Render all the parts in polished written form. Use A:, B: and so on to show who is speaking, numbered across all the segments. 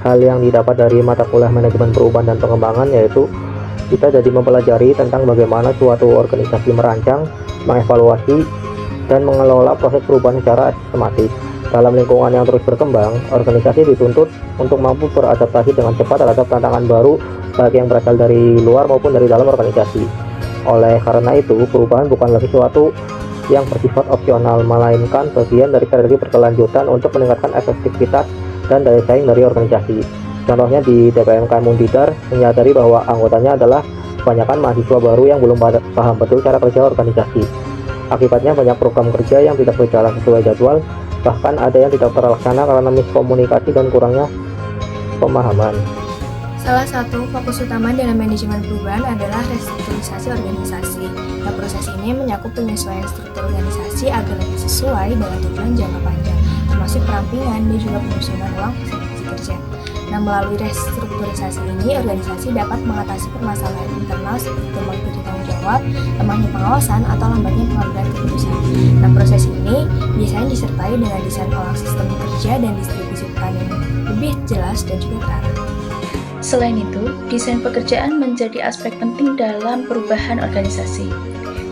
A: hal yang didapat dari mata kuliah manajemen perubahan dan pengembangan, yaitu kita jadi mempelajari tentang bagaimana suatu organisasi merancang, mengevaluasi, dan mengelola proses perubahan secara sistematis. Dalam lingkungan yang terus berkembang, organisasi dituntut untuk mampu beradaptasi dengan cepat terhadap tantangan baru, baik yang berasal dari luar maupun dari dalam organisasi. Oleh karena itu, perubahan bukan lagi sesuatu yang bersifat opsional, melainkan bagian dari strategi berkelanjutan untuk meningkatkan efektivitas dan daya saing dari organisasi. Contohnya di DPMK Mundidar menyadari bahwa anggotanya adalah kebanyakan mahasiswa baru yang belum paham betul cara kerja organisasi. Akibatnya banyak program kerja yang tidak berjalan sesuai jadwal, bahkan ada yang tidak terlaksana karena miskomunikasi dan kurangnya pemahaman.
B: Salah satu fokus utama dalam manajemen perubahan adalah restrukturisasi organisasi. Nah, proses ini menyakup penyesuaian struktur organisasi agar lebih sesuai dengan tujuan jangka panjang, termasuk perampingan dan juga penyusunan ulang posisi kerja. Nah, melalui restrukturisasi ini, organisasi dapat mengatasi permasalahan internal seperti tumpang tindih tanggung jawab, lemahnya pengawasan, atau lambatnya pengambilan keputusan. Nah, proses ini biasanya disertai dengan desain ulang sistem kerja dan distribusi peran yang lebih jelas dan juga terarah.
C: Selain itu, desain pekerjaan menjadi aspek penting dalam perubahan organisasi.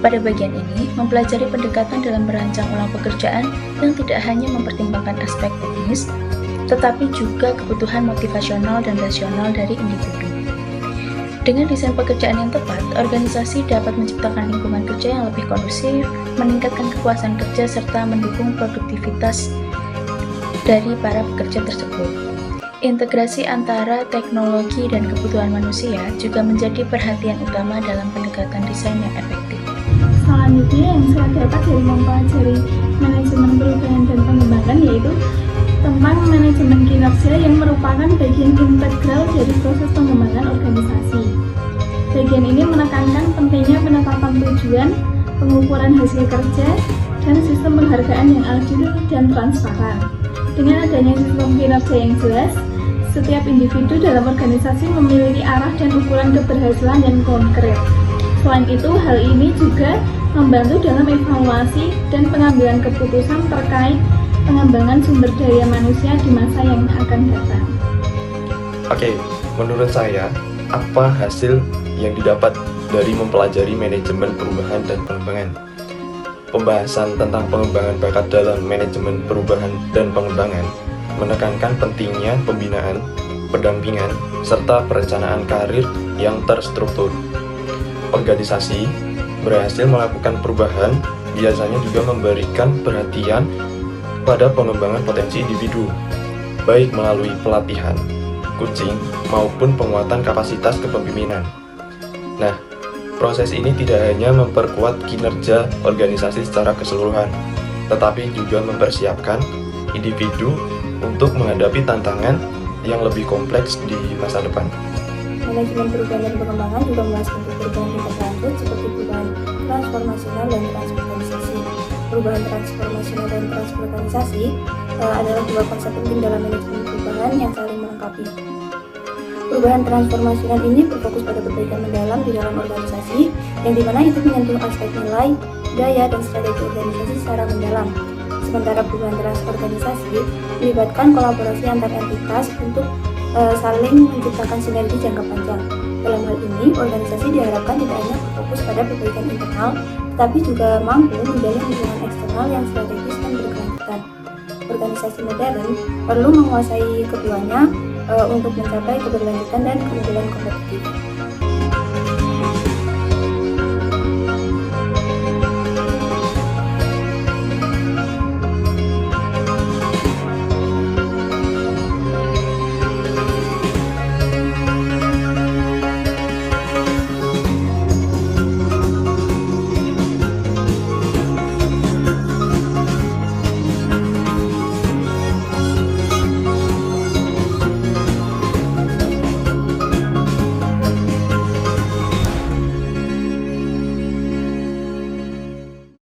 C: Pada bagian ini, mempelajari pendekatan dalam merancang ulang pekerjaan yang tidak hanya mempertimbangkan aspek teknis, tetapi juga kebutuhan motivasional dan rasional dari individu. Dengan desain pekerjaan yang tepat, organisasi dapat menciptakan lingkungan kerja yang lebih kondusif, meningkatkan kepuasan kerja, serta mendukung produktivitas dari para pekerja tersebut. Integrasi antara teknologi dan kebutuhan manusia juga menjadi perhatian utama dalam pendekatan desain yang efektif.
D: Selanjutnya yang saya dapat dari mempelajari manajemen perubahan dan pengembangan yaitu tentang manajemen kinerja yang merupakan bagian integral dari proses pengembangan organisasi. Bagian ini menekankan pentingnya penetapan tujuan, pengukuran hasil kerja, dan sistem penghargaan yang adil dan transparan. Dengan adanya sistem kinerja yang jelas, setiap individu dalam organisasi memiliki arah dan ukuran keberhasilan yang konkret. Selain itu, hal ini juga membantu dalam evaluasi dan pengambilan keputusan terkait pengembangan sumber daya manusia di masa yang akan datang.
E: Oke, menurut saya, apa hasil yang didapat dari mempelajari manajemen perubahan dan pengembangan? Pembahasan tentang pengembangan bakat dalam manajemen perubahan dan pengembangan menekankan pentingnya pembinaan, pendampingan, serta perencanaan karir yang terstruktur. Organisasi berhasil melakukan perubahan biasanya juga memberikan perhatian pada pengembangan potensi individu, baik melalui pelatihan, coaching, maupun penguatan kapasitas kepemimpinan. Nah, proses ini tidak hanya memperkuat kinerja organisasi secara keseluruhan, tetapi juga mempersiapkan individu untuk menghadapi tantangan yang lebih kompleks di masa depan.
B: Manajemen perubahan dan pengembangan juga membahas bentuk perubahan tingkat lanjut seperti perubahan transformasional dan transorganisasi. Perubahan transformasional dan transorganisasi adalah dua konsep penting dalam manajemen perubahan yang saling melengkapi. Perubahan transformasional ini berfokus pada perbaikan mendalam di dalam organisasi, yang dimana itu menyentuh aspek nilai, daya, dan strategi organisasi secara mendalam. Sementara perubahan transorganisasi melibatkan kolaborasi antar entitas untuk saling menciptakan sinergi jangka panjang. Dalam hal ini, organisasi diharapkan tidak hanya berfokus pada perbaikan internal, tetapi juga mampu menjalin hubungan eksternal yang strategis dan berkelanjutan. Organisasi modern perlu menguasai keduanya untuk mencapai keberlanjutan dan keunggulan kompetitif.